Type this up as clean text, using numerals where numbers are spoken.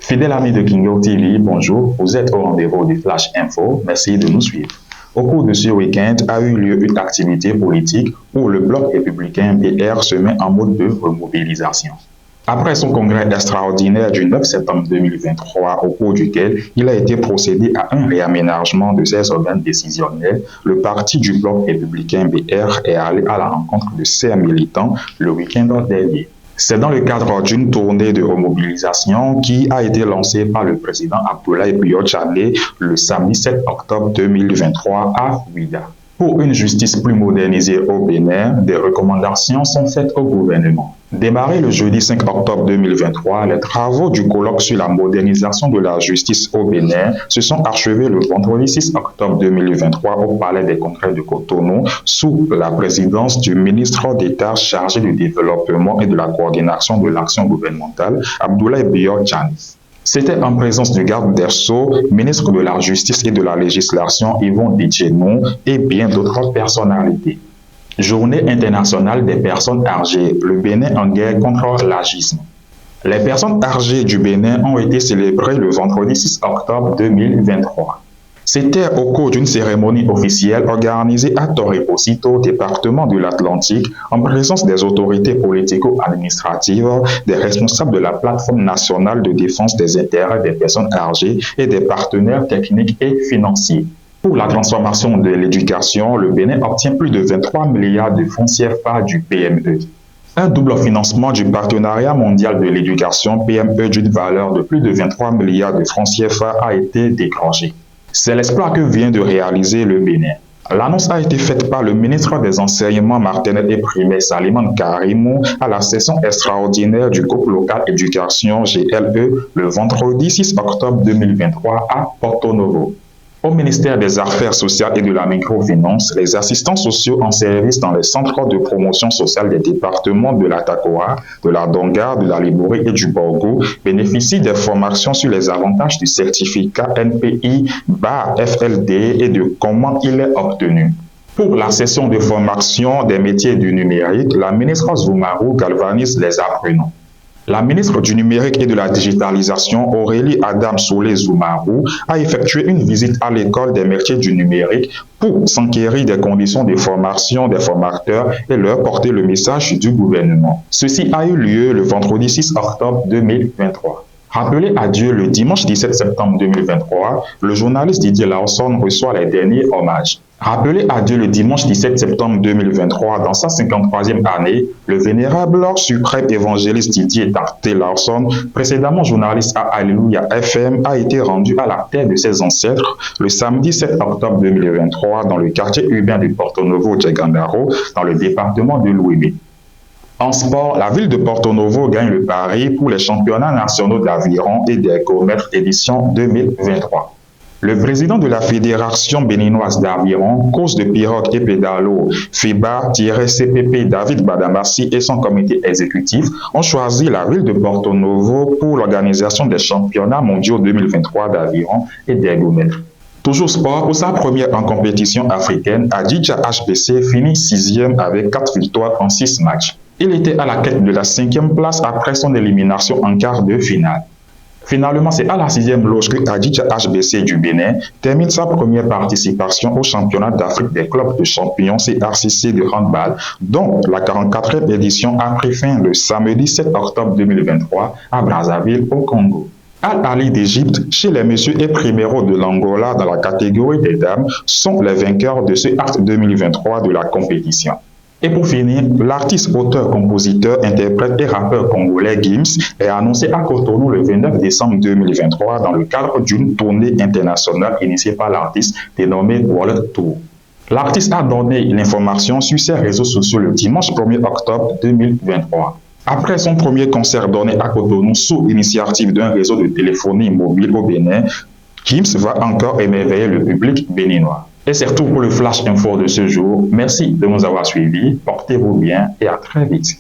Fidèle ami de Kingo TV, bonjour, vous êtes au rendez-vous du Flash Info, merci de nous suivre. Au cours de ce week-end a eu lieu une activité politique où le bloc républicain BR se met en mode de remobilisation. Après son congrès extraordinaire du 9 septembre 2023, au cours duquel il a été procédé à un réaménagement de ses organes décisionnels, le parti du bloc républicain BR est allé à la rencontre de ses militants le week-end dernier. C'est dans le cadre d'une tournée de remobilisation qui a été lancée par le président Abdoulaye Biotchandé le samedi 7 octobre 2023 à Ouidah. Pour une justice plus modernisée au Bénin, des recommandations sont faites au gouvernement. Démarré le jeudi 5 octobre 2023, les travaux du colloque sur la modernisation de la justice au Bénin se sont achevés le vendredi 6 octobre 2023 au Palais des Congrès de Cotonou sous la présidence du ministre d'État chargé du développement et de la coordination de l'action gouvernementale, Abdoulaye Biotchandé. C'était en présence du garde des Sceaux, ministre de la Justice et de la Législation Yvon Djedjemou et bien d'autres personnalités. Journée internationale des personnes âgées, le Bénin en guerre contre l'agisme. Les personnes âgées du Bénin ont été célébrées le vendredi 6 octobre 2023. C'était au cours d'une cérémonie officielle organisée à Torreposito, département de l'Atlantique, en présence des autorités politico-administratives, des responsables de la plateforme nationale de défense des intérêts des personnes âgées et des partenaires techniques et financiers. Pour la transformation de l'éducation, le Bénin obtient plus de 23 milliards de fonds CFA du PME. Un double financement du Partenariat mondial de l'éducation PME d'une valeur de plus de 23 milliards de francs CFA a été décroché. C'est l'exploit que vient de réaliser le Bénin. L'annonce a été faite par le ministre des Enseignements maternels et primaires Salimane Karimou à la session extraordinaire du groupe local éducation GLE le vendredi 6 octobre 2023 à Porto Novo. Au ministère des Affaires sociales et de la microfinance, les assistants sociaux en service dans les centres de promotion sociale des départements de la Takoa, de la Donga, de la Libouri et du Borgo bénéficient des formations sur les avantages du certificat NPI-FLD et de comment il est obtenu. Pour la session de formation des métiers du numérique, la ministre Zoumarou galvanise les apprenants. La ministre du Numérique et de la Digitalisation, Aurélie Adam Soulé Zoumarou, a effectué une visite à l'école des métiers du numérique pour s'enquérir des conditions de formation des formateurs et leur porter le message du gouvernement. Ceci a eu lieu le vendredi 6 octobre 2023. Rappelé à Dieu le dimanche 17 septembre 2023, le journaliste Didier Lawson reçoit les derniers hommages. Rappelé à Dieu le dimanche 17 septembre 2023, dans sa 53e année, le vénérable suprême évangéliste Didier Tarté Lawson, précédemment journaliste à Alléluia FM, a été rendu à la terre de ses ancêtres le samedi 7 octobre 2023 dans le quartier urbain de Porto Novo Djegandaro, dans le département de l'Ouébé. En sport, la ville de Porto Novo gagne le pari pour les championnats nationaux d'aviron et d'ergomètre édition 2023. Le président de la Fédération béninoise d'aviron, course de pirogue et pédalo, FIBA-CPP David Badamassi et son comité exécutif ont choisi la ville de Porto Novo pour l'organisation des championnats mondiaux 2023 d'aviron et d'ergomètre. Toujours sport, pour sa première en compétition africaine, Adidja HBC finit 6e avec 4 victoires en 6 matchs. Il était à la quête de la 5e place après son élimination en quart de finale. Finalement, c'est à la 6e loge que Adidja HBC du Bénin termine sa première participation au championnat d'Afrique des clubs de champions CRCC de handball, dont la 44e édition a pris fin le samedi 7 octobre 2023 à Brazzaville, au Congo. Al-Ali d'Égypte, chez les messieurs et priméros de l'Angola dans la catégorie des dames, sont les vainqueurs de ce acte 2023 de la compétition. Et pour finir, l'artiste, auteur, compositeur, interprète et rappeur congolais Gims est annoncé à Cotonou le 29 décembre 2023 dans le cadre d'une tournée internationale initiée par l'artiste dénommée World Tour. L'artiste a donné l'information sur ses réseaux sociaux le dimanche 1er octobre 2023. Après son premier concert donné à Cotonou sous initiative d'un réseau de téléphonie mobile au Bénin, Gims va encore émerveiller le public béninois. Et c'est tout pour le Flash Info de ce jour. Merci de nous avoir suivis. Portez-vous bien et à très vite.